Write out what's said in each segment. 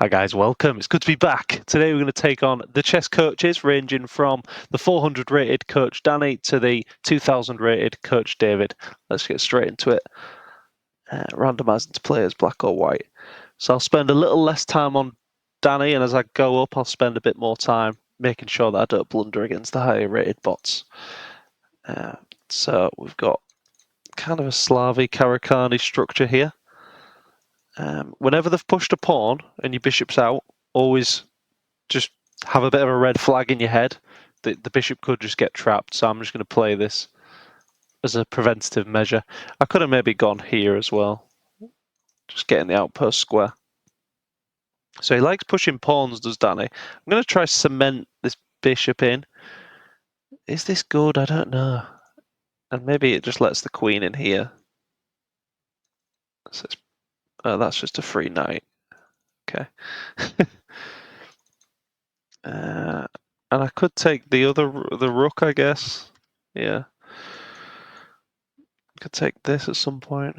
Hi guys, welcome. It's good to be back. Today we're going to take on the chess coaches ranging from the 400 rated coach Danny to the 2000 rated coach David. Let's get straight into it. Randomised into players, black or white. So I'll spend a little less time on Danny, and as I go up I'll spend a bit more time making sure that I don't blunder against the higher rated bots. So we've got kind of a Slavi Karakani structure here. Whenever they've pushed a pawn and your bishop's out, always just have a bit of a red flag in your head. The bishop could just get trapped, so I'm just going to play this as a preventative measure. I could have maybe gone here as well, just getting the outpost square. So he likes pushing pawns, does Danny. I'm going to try cement this bishop in. Is this good? I don't know. And maybe it just lets the queen in here. So that's just a free knight. Okay. And I could take the rook, I guess. Yeah. I could take this at some point.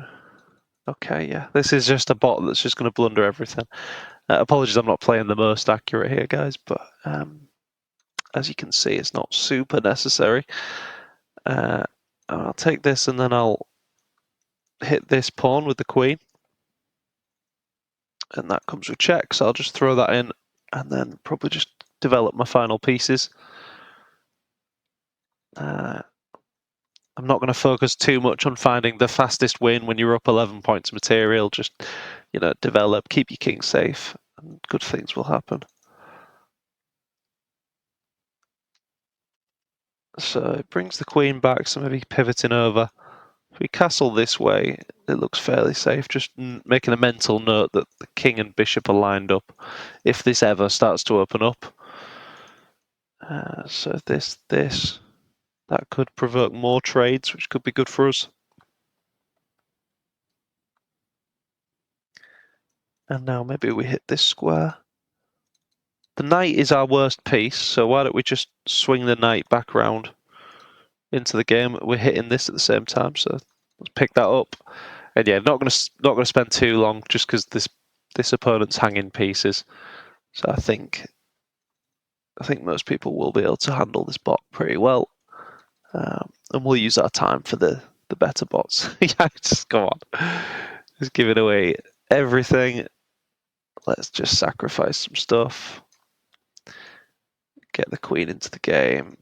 Okay, yeah. This is just a bot that's just going to blunder everything. Apologies, I'm not playing the most accurate here, guys, but as you can see, it's not super necessary. I'll take this and then I'll hit this pawn with the queen. And that comes with check, so I'll just throw that in and then probably just develop my final pieces. I'm not going to focus too much on finding the fastest win when you're up 11 points of material. Just, develop, keep your king safe, and good things will happen. So it brings the queen back, so maybe pivoting over. If we castle this way, it looks fairly safe. Just making a mental note that the king and bishop are lined up if this ever starts to open up. So this, that could provoke more trades, which could be good for us. And now maybe we hit this square. The knight is our worst piece, so why don't we just swing the knight back round into the game? We're hitting this at the same time, so let's pick that up. And yeah, not gonna spend too long, just because this opponent's hanging pieces. So I think most people will be able to handle this bot pretty well, and we'll use our time for the better bots. Yeah, just come on, just giving away everything. Let's just sacrifice some stuff. Get the queen into the game.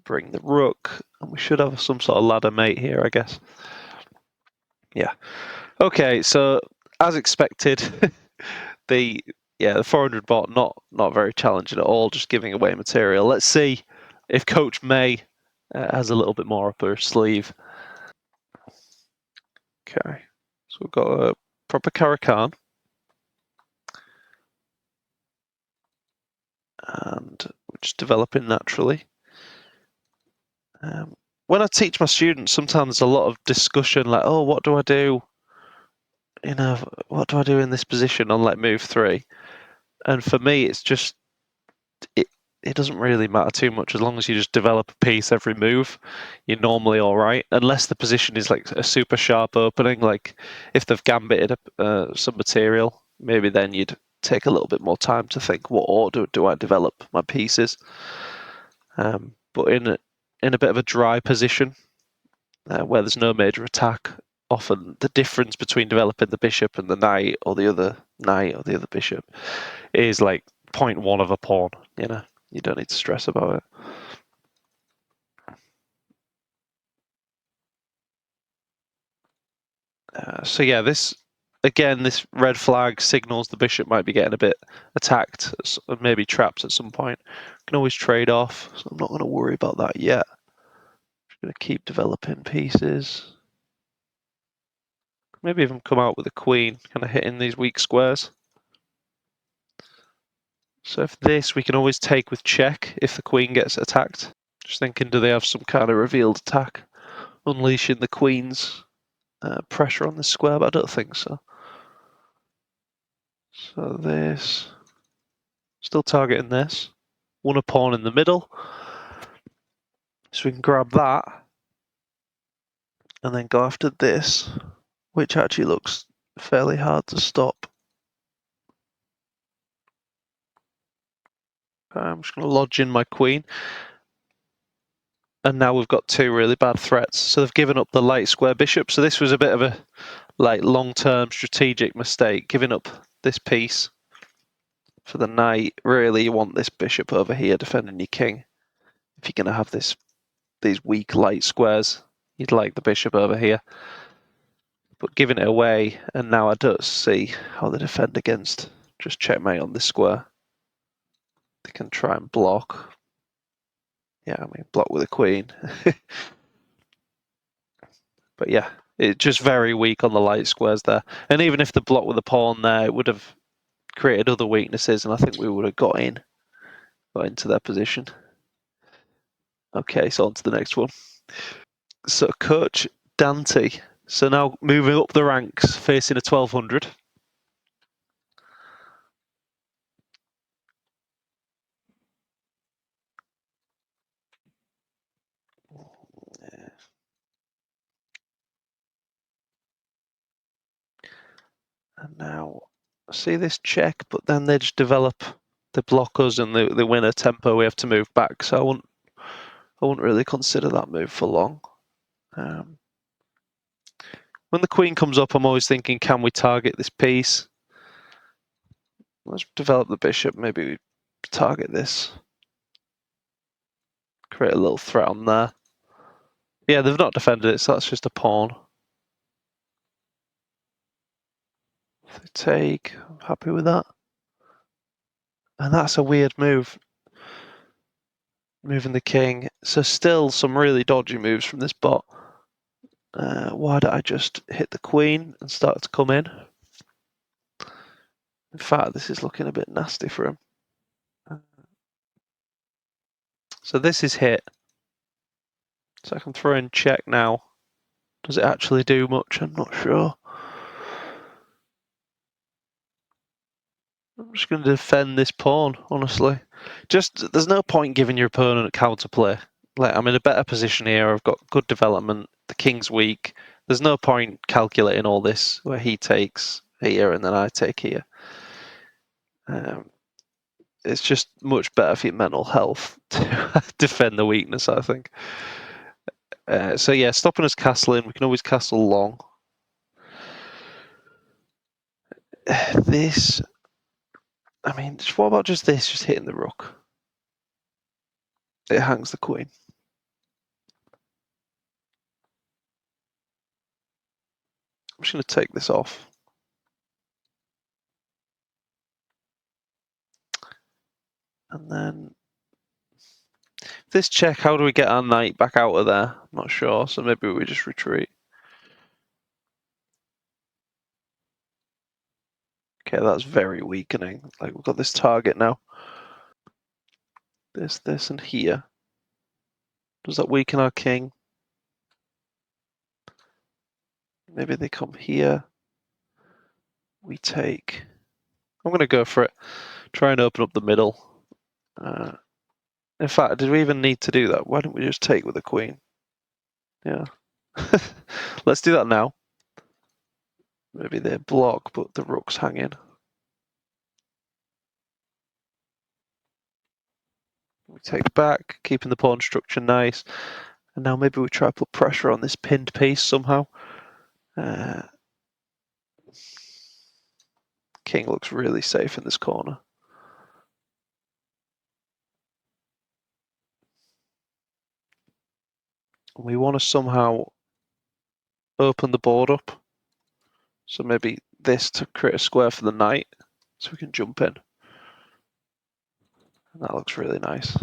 Bring the rook, and we should have some sort of ladder mate here, I guess. Yeah. Okay, so as expected, the 400 bot not very challenging at all, just giving away material. Let's see if Coach May has a little bit more up her sleeve. Okay, so we've got a proper Caracan. And we're just developing naturally. When I teach my students, sometimes there's a lot of discussion, like, oh, what do I do? What do I do in this position on like move 3? And for me, it's just it doesn't really matter too much as long as you just develop a piece every move. You're normally all right, unless the position is like a super sharp opening. Like if they've gambited some material, maybe then you'd take a little bit more time to think, what order do I develop my pieces? But in a bit of a dry position where there's no major attack, often the difference between developing the bishop and the knight or the other bishop is like 0.1 of a pawn. You don't need to stress about it. So yeah, this red flag signals the bishop might be getting a bit attacked, maybe trapped at some point. Can always trade off, so I'm not going to worry about that yet. Just going to keep developing pieces. Maybe even come out with a queen, kind of hitting these weak squares. So if this, we can always take with check if the queen gets attacked. Just thinking, do they have some kind of revealed attack? Unleashing the queen's pressure on this square, but I don't think so. So this, still targeting this. One a pawn in the middle. So we can grab that and then go after this, which actually looks fairly hard to stop. I'm just going to lodge in my queen. And now we've got two really bad threats. So they've given up the light square bishop. So this was a bit of a long-term strategic mistake, giving up this piece for the knight. Really, you want this bishop over here defending your king. If you're going to have these weak light squares, you'd like the bishop over here. But giving it away, and now I don't see how they defend against just checkmate on this square. They can try and block. Yeah, I mean, block with a queen. But yeah, it's just very weak on the light squares there. And even if the block with a pawn there, it would have created other weaknesses, and I think we would have got into their position. Okay, so on to the next one. So coach Dante. So now moving up the ranks, facing a 1200. And now, see this check, but then they just develop the blockers and they win a tempo. We have to move back, so I wouldn't really consider that move for long. When the queen comes up, I'm always thinking, can we target this piece? Let's develop the bishop. Maybe we target this. Create a little threat on there. Yeah, they've not defended it, so that's just a pawn. If they take, I'm happy with that. And that's a weird move. Moving the king. So still some really dodgy moves from this bot. Why don't I just hit the queen and start to come in? In fact, this is looking a bit nasty for him. So this is hit. So I can throw in check now. Does it actually do much? I'm not sure. I'm just going to defend this pawn, honestly. Just, there's no point giving your opponent counterplay. Like, I'm in a better position here. I've got good development. The king's weak. There's no point calculating all this where he takes here and then I take here. It's just much better for your mental health to defend the weakness, I think. So yeah, stopping us castling. We can always castle long. This, I mean, what about just this, just hitting the rook? It hangs the queen. I'm just going to take this off. And then this check, how do we get our knight back out of there? I'm not sure, so maybe we just retreat. Okay, that's very weakening. Like, we've got this target now. This, and here. Does that weaken our king? Maybe they come here. We take. I'm going to go for it. Try and open up the middle. In fact, did we even need to do that? Why don't we just take with the queen? Yeah. Let's do that now. Maybe they block, but the rook's hanging. We take back, keeping the pawn structure nice. And now maybe we try to put pressure on this pinned piece somehow. King looks really safe in this corner. We want to somehow open the board up. So maybe this to create a square for the knight, so we can jump in. And that looks really nice.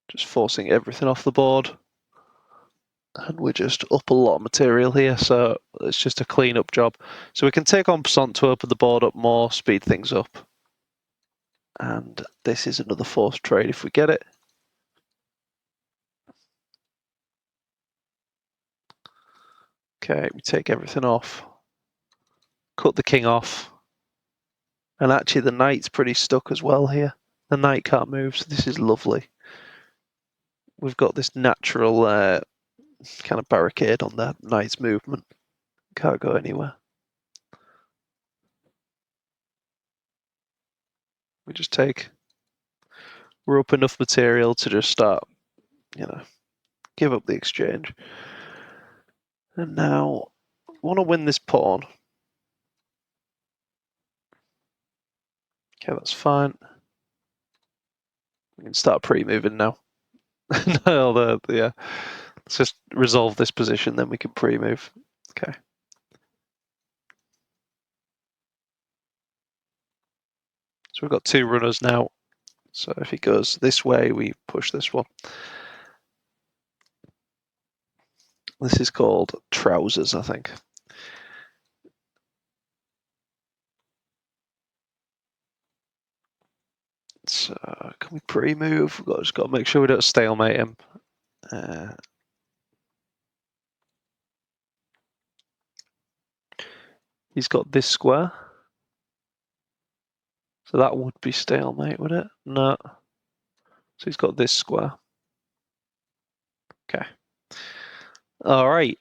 Just forcing everything off the board. And we're just up a lot of material here, so it's just a clean up job. So we can take on Passant to open the board up more, speed things up. And this is another forced trade if we get it. Okay, we take everything off. Cut the king off. And actually the knight's pretty stuck as well here. The knight can't move, so this is lovely. We've got this natural kind of barricade on the knight's movement. Can't go anywhere. We just take. We're up enough material to just start, give up the exchange. And now, I want to win this pawn. Okay, that's fine. We can start pre-moving now. No, yeah. Let's just resolve this position, then we can pre-move. Okay. So we've got 2 runners now. So if he goes this way, we push this one. This is called trousers, I think. So can we pre-move? We've just got to make sure we don't stalemate him. He's got this square. So that would be stalemate, would it? No. So he's got this square. Okay. All right.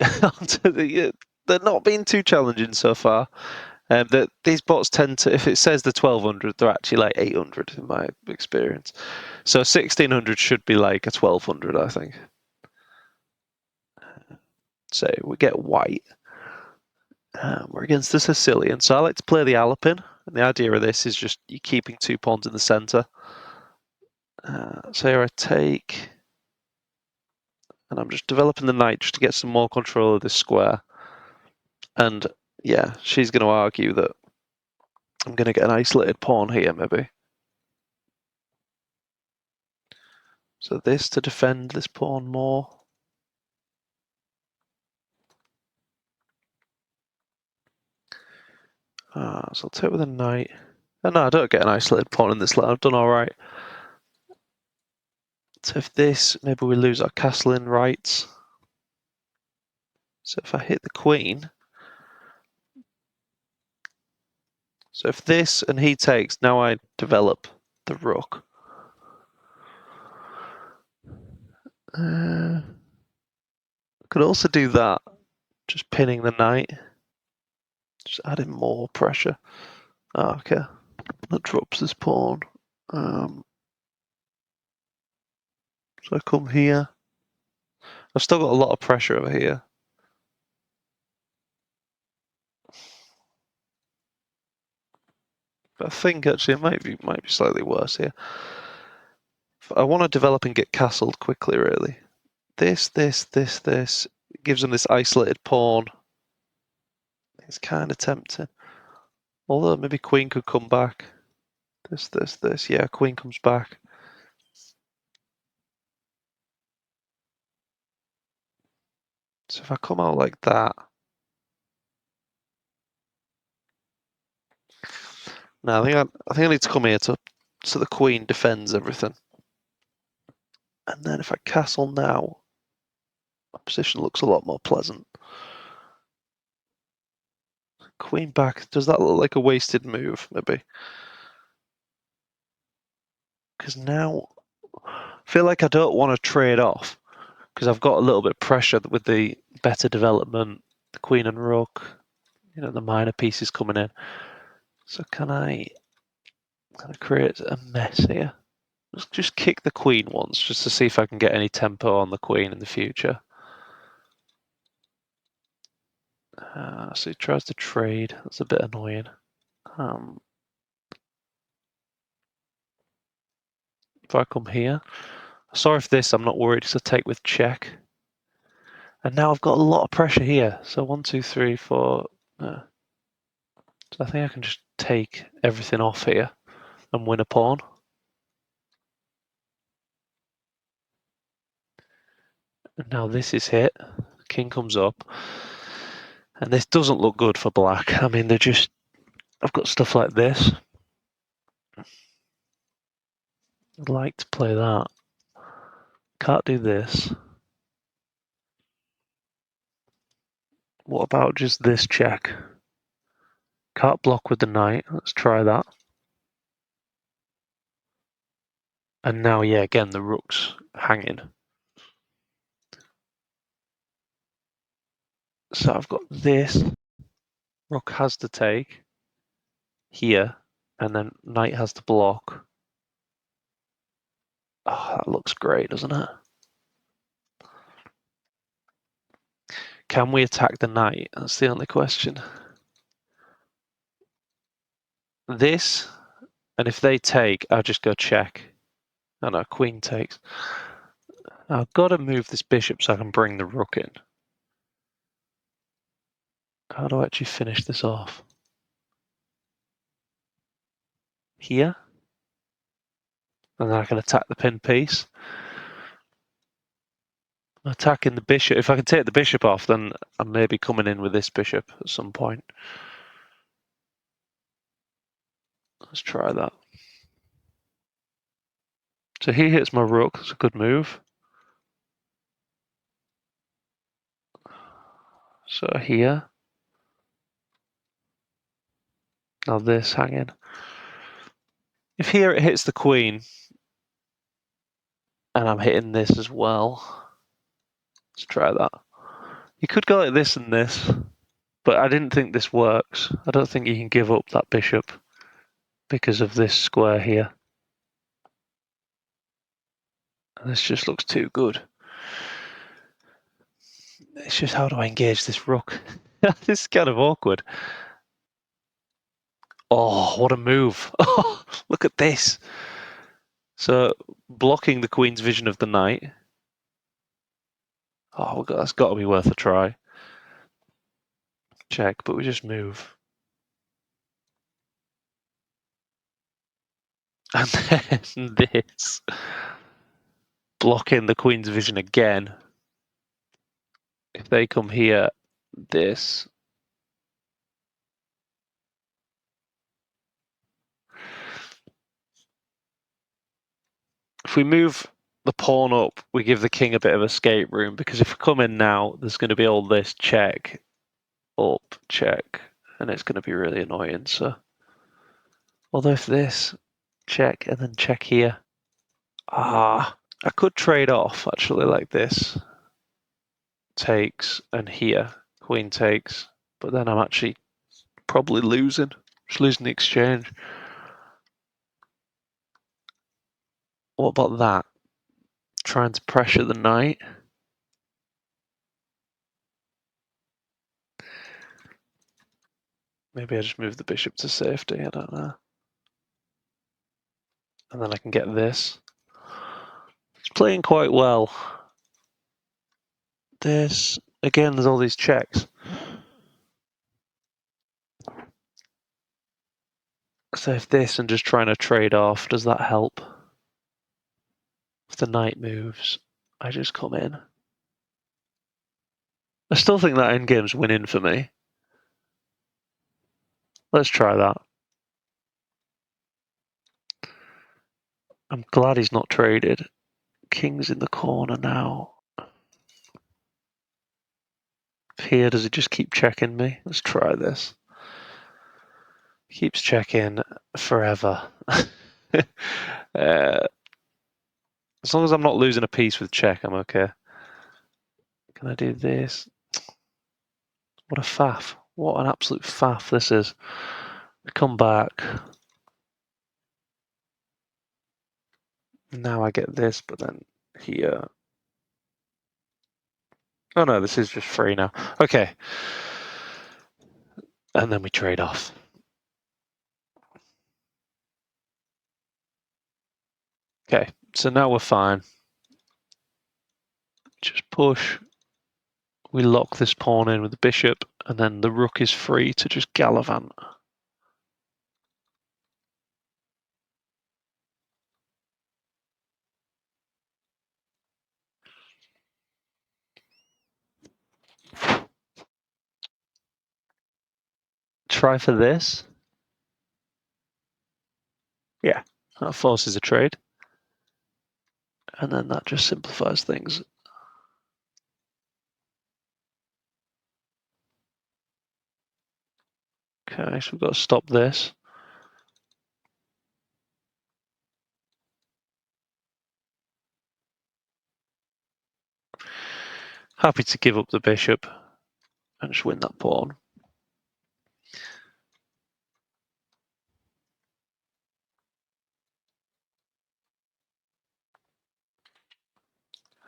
They're not being too challenging so far. These bots tend to, if it says the 1200, they're actually like 800 in my experience. So 1600 should be like a 1200, I think. So we get white. We're against the Sicilian. So I like to play the Alpin. And the idea of this is just you keeping 2 pawns in the center. So here I take, and I'm just developing the knight just to get some more control of this square. And yeah, she's going to argue that I'm going to get an isolated pawn here, maybe. So this to defend this pawn more. So I'll take with a knight. Oh, no, I don't get an isolated pawn in this line. I've done all right. So if this, maybe we lose our castle in rights. So if I hit the queen. So if this and he takes, now I develop the rook. Could also do that, just pinning the knight. Just adding more pressure. Oh, okay. That drops this pawn. So I come here. I've still got a lot of pressure over here. But I think actually it might be slightly worse here. I want to develop and get castled quickly, really. This gives them this isolated pawn. It's kind of tempting. Although maybe queen could come back. This. Yeah, queen comes back. So if I come out like that. No, I think I need to come here so the queen defends everything. And then if I castle now, my position looks a lot more pleasant. Queen back, does that look like a wasted move, maybe? Because now I feel like I don't want to trade off because I've got a little bit of pressure with the better development, the queen and rook, the minor pieces coming in. So can I create a mess here? Just kick the queen once, just to see if I can get any tempo on the queen in the future. So he tries to trade. That's a bit annoying. If I come here, sorry if this, I'm not worried. It's a take with check. And now I've got a lot of pressure here. So 1, 2, 3, 4. So I think I can just take everything off here and win a pawn. And now this is hit. King comes up. And this doesn't look good for black. I mean, I've got stuff like this. I'd like to play that. Can't do this. What about just this check? Can't block with the knight. Let's try that. And now, yeah, again, the rook's hanging. So I've got this. Rook has to take here. And then knight has to block. Oh, that looks great, doesn't it? Can we attack the knight? That's the only question. This, and if they take, I'll just go check. Oh no, queen takes. I've got to move this bishop so I can bring the rook in. How do I actually finish this off? Here? And then I can attack the pin piece. Attacking the bishop. If I can take the bishop off, then I'm maybe coming in with this bishop at some point. Let's try that. So he hits my rook. It's a good move. So here. Now this hanging. If here it hits the queen, and I'm hitting this as well. Let's try that. You could go like this and this, but I didn't think this works. I don't think you can give up that bishop because of this square here. And this just looks too good. It's just, how do I engage this rook? This is kind of awkward. Oh, what a move. Oh, look at this. So, blocking the queen's vision of the knight. Oh, that's got to be worth a try. Check, but we just move. And then this. Blocking the queen's vision again. If they come here, this. If we move the pawn up, we give the king a bit of escape room, because if we come in now, there's going to be all this check, up, check, and it's going to be really annoying. So, although if this, check, and then check here. I could trade off actually like this. Takes, and here, queen takes, but then I'm actually probably losing. Just losing the exchange. What about that? Trying to pressure the knight. Maybe I just move the bishop to safety, I don't know. And then I can get this. It's playing quite well. This, again, there's all these checks. So if this and just trying to trade off, does that help? If the knight moves, I just come in. I still think that endgame's winning for me. Let's try that. I'm glad he's not traded. King's in the corner now. Here, does it just keep checking me? Let's try this. Keeps checking forever. As long as I'm not losing a piece with check, I'm okay. Can I do this? What a faff. What an absolute faff this is. Come back. Now I get this, but then here. Oh no, this is just free now. Okay. And then we trade off. Okay, so now we're fine. Just push. We lock this pawn in with the bishop, and then the rook is free to just gallivant. Try for this. Yeah, that forces a trade. And then that just simplifies things. Okay, so we've got to stop this. Happy to give up the bishop and just win that pawn.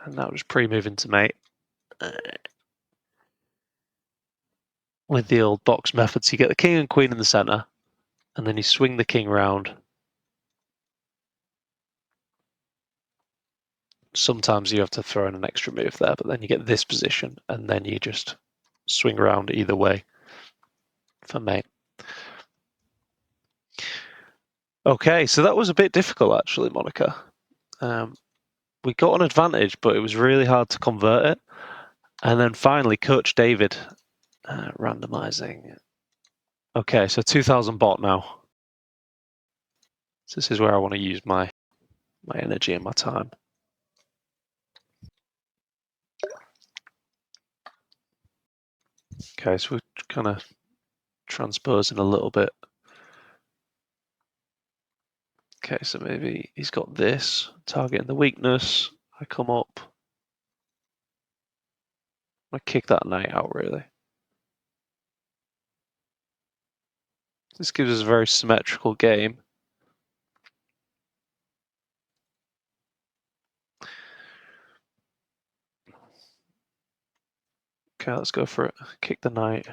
And now just pre-move into mate. With the old box method, so you get the king and queen in the center, and then you swing the king round. Sometimes you have to throw in an extra move there, but then you get this position, and then you just swing around either way for mate. Okay, so that was a bit difficult actually, Monica. We got an advantage, but it was really hard to convert it. And then finally, Coach David randomizing. Okay, so 2000 bot now. So this is where I want to use my energy and my time. Okay, so we're kind of transposing a little bit. Okay, so maybe he's got this, targeting the weakness. I come up. I kick that knight out, really. This gives us a very symmetrical game. Okay, let's go for it. Kick the knight.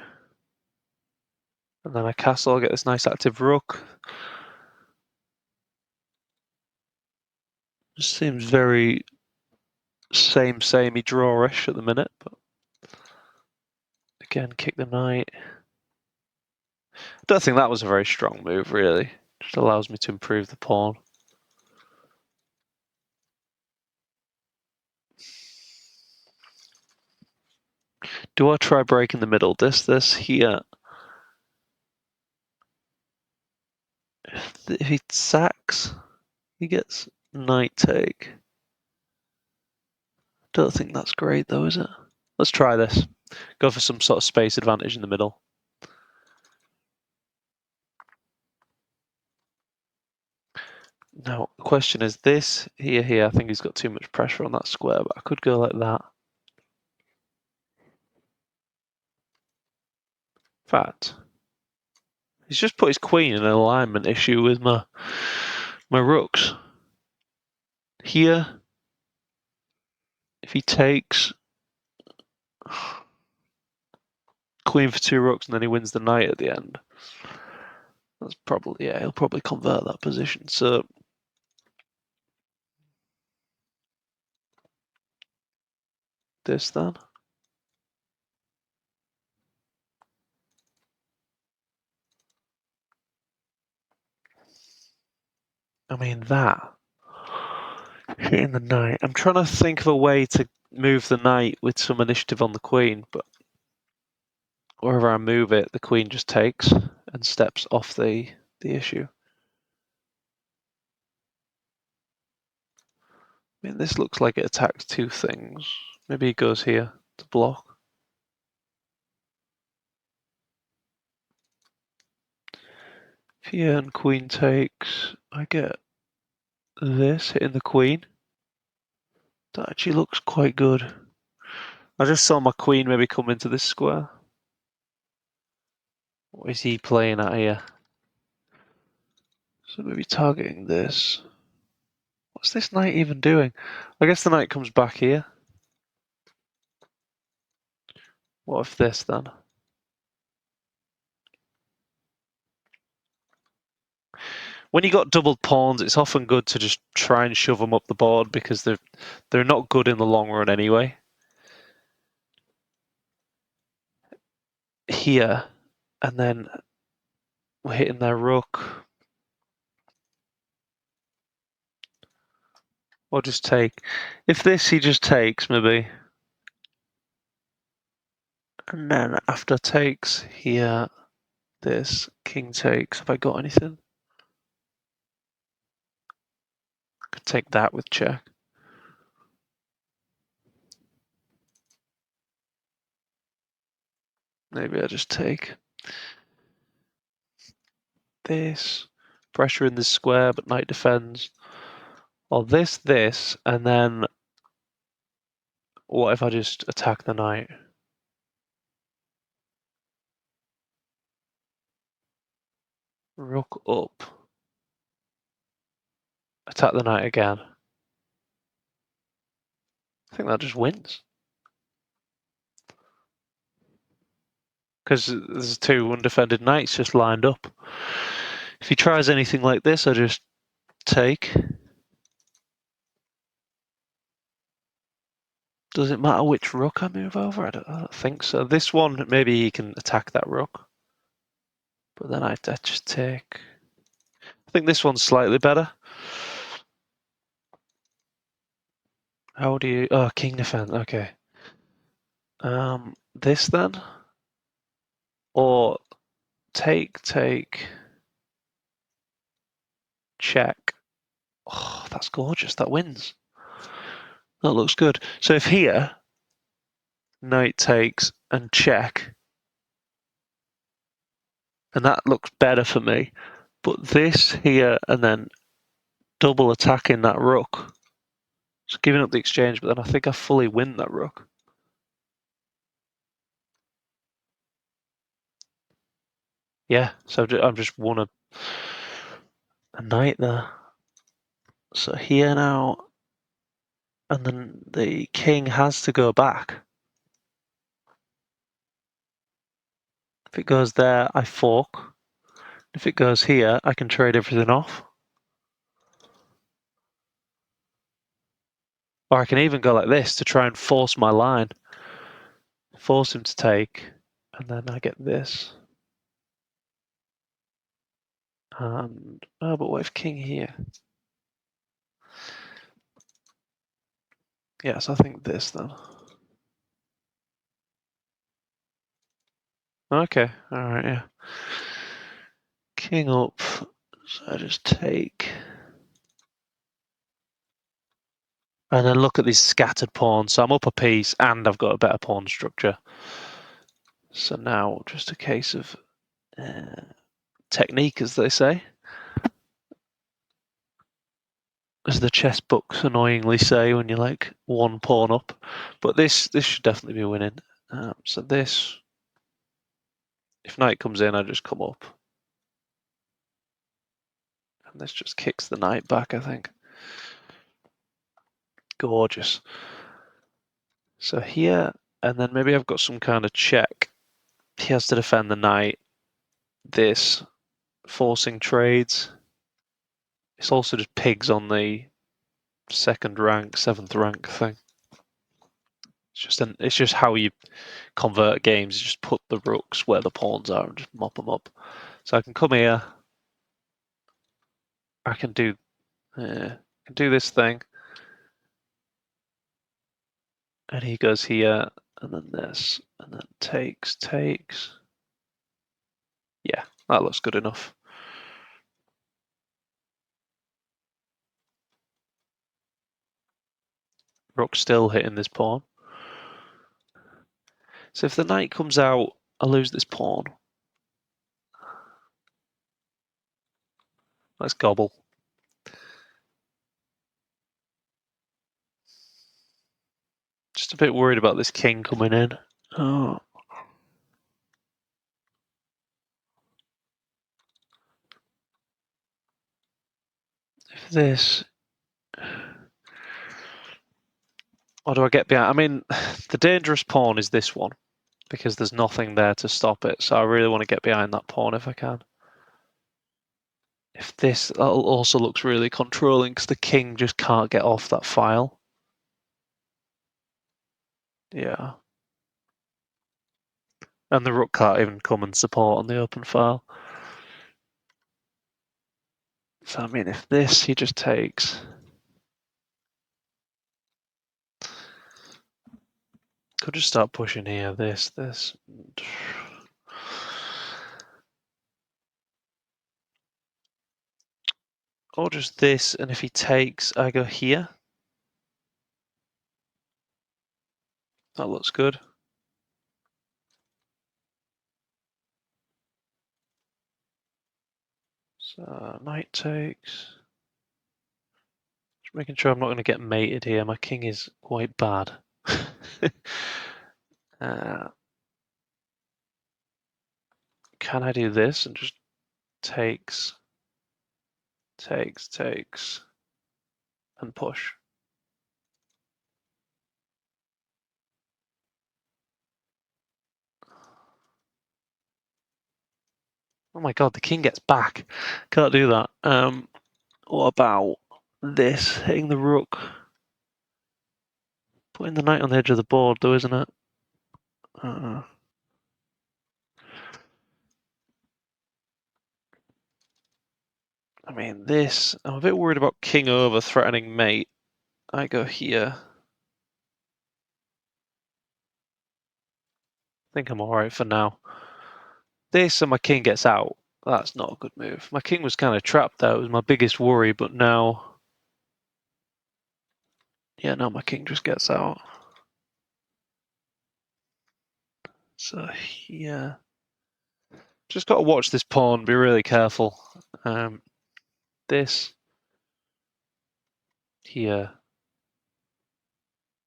And then I castle, get this nice active rook. Just seems very samey drawish at the minute, but again, kick the knight. I don't think that was a very strong move, really. Just allows me to improve the pawn. Do I try breaking the middle? This here. If he sacks, he gets knight take. Don't think that's great though, is it? Let's try this. Go for some sort of space advantage in the middle. Now, the question is this here. I think he's got too much pressure on that square, but I could go like that. In fact, he's just put his queen in an alignment issue with my rooks. Here, if he takes queen for 2 rooks and then he wins the knight at the end, that's probably, yeah, he'll probably convert that position. So this then. I mean, that. Hitting the knight. I'm trying to think of a way to move the knight with some initiative on the queen, but wherever I move it, the queen just takes and steps off the issue. I mean, this looks like it attacks 2 things. Maybe he goes here to block. If here and queen takes, I get this hitting the queen. That actually looks quite good. I just saw my queen maybe come into this square. What is he playing at here? So maybe targeting this. What's this knight even doing? I guess the knight comes back here. What if this then? When you got doubled pawns, it's often good to just try and shove them up the board because they're not good in the long run anyway. Here, and then we're hitting their rook. Or just take. If this he just takes, maybe. And then after takes, here, this, king takes. Have I got anything? Could take that with check. Maybe I just take this. Pressure in this square, but knight defends. Or this, and then what if I just attack the knight? Rook up. Attack the knight again. I think that just wins. Because there's two undefended knights just lined up. If he tries anything like this, I just take. Does it matter which rook I move over? I don't think so. This one, maybe he can attack that rook. But then I just take. I think this one's slightly better. How do you... Oh, king defense, okay. This then? Or take, check. Oh, that's gorgeous, that wins. That looks good. So if here, knight takes and check, and that looks better for me. But this here and then double attacking that rook, just giving up the exchange, but then I think I fully win that rook. Yeah, so I've just won a knight there. So here now, and then the king has to go back. If it goes there, I fork. If it goes here, I can trade everything off. Or I can even go like this to try and force my line. Force him to take, and then I get this. And, oh, but what if king here? Yes, I think this then. Okay, alright, yeah. King up, so I just take. And then look at these scattered pawns. So I'm up a piece and I've got a better pawn structure. So now just a case of technique, as they say. As the chess books annoyingly say when you're like one pawn up. But this should definitely be winning. So this, if knight comes in, I just come up. And this just kicks the knight back, I think. Gorgeous. So here, and then maybe I've got some kind of check. He has to defend the knight. This, forcing trades. It's also just pigs on the second rank, seventh rank thing. It's just how you convert games. You just put the rooks where the pawns are and just mop them up. So I can come here. I can do this thing, and he goes here, and then this, and then takes. Yeah, that looks good enough. Rook still hitting this pawn. So if the knight comes out, I lose this pawn. Let's gobble. Just a bit worried about this king coming in. Oh. If this... Or do I get behind? I mean, the dangerous pawn is this one, because there's nothing there to stop it, so I really want to get behind that pawn if I can. If this also looks really controlling, because the king just can't get off that file. Yeah. And the rook can't even come and support on the open file. So, I mean, if this, he just takes. Could just start pushing here, this. Or just this, and if he takes, I go here. That looks good. So, knight takes. Just making sure I'm not going to get mated here. My king is quite bad. Can I do this and just takes, and push? Oh my god, the king gets back. Can't do that. What about this? Hitting the rook. Putting the knight on the edge of the board, though, isn't it? I mean, this... I'm a bit worried about king over threatening mate. I go here. I think I'm alright for now. This and my king gets out. That's not a good move. My king was kind of trapped there. It was my biggest worry, but now... Yeah, now my king just gets out. So here... Just got to watch this pawn, be really careful. This... Here...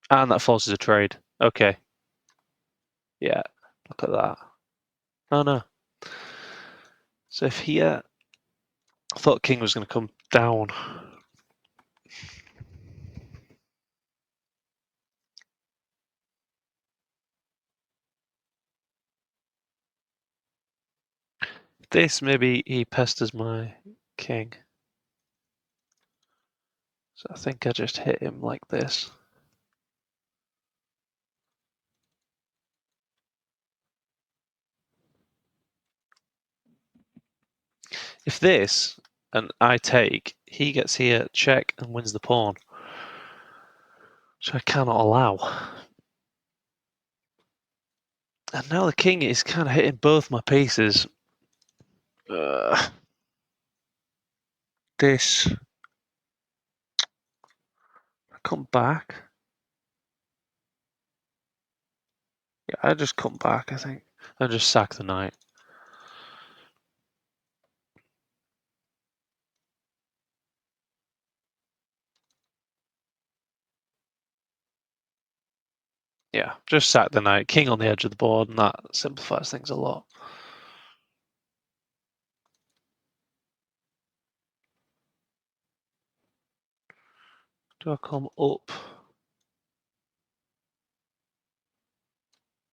And that forces a trade. Okay. Yeah, look at that. Oh no. So if here... I thought king was going to come down. This, maybe he pesters my king. So I think I just hit him like this. If this, and I take, he gets here, check, and wins the pawn. Which I cannot allow. And now the king is kind of hitting both my pieces. This. I come back. Yeah, I just come back, I think. And just sack the knight. Yeah, just sack the knight. King on the edge of the board, and that simplifies things a lot. Do I come up?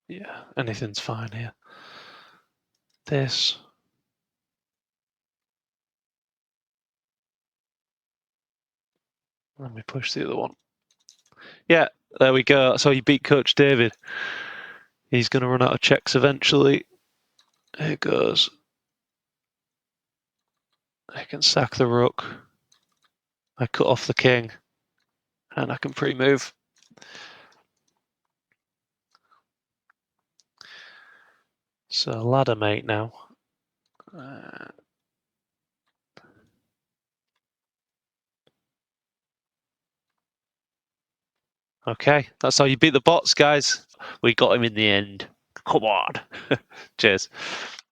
Yeah, anything's fine here. This. Let me push the other one. Yeah, there we go. So you beat Coach David. He's going to run out of checks eventually. Here goes. I can sack the rook. I cut off the king. And I can pre-move. So ladder mate now. Okay, that's how you beat the bots, guys. We got him in the end. Come on. Cheers.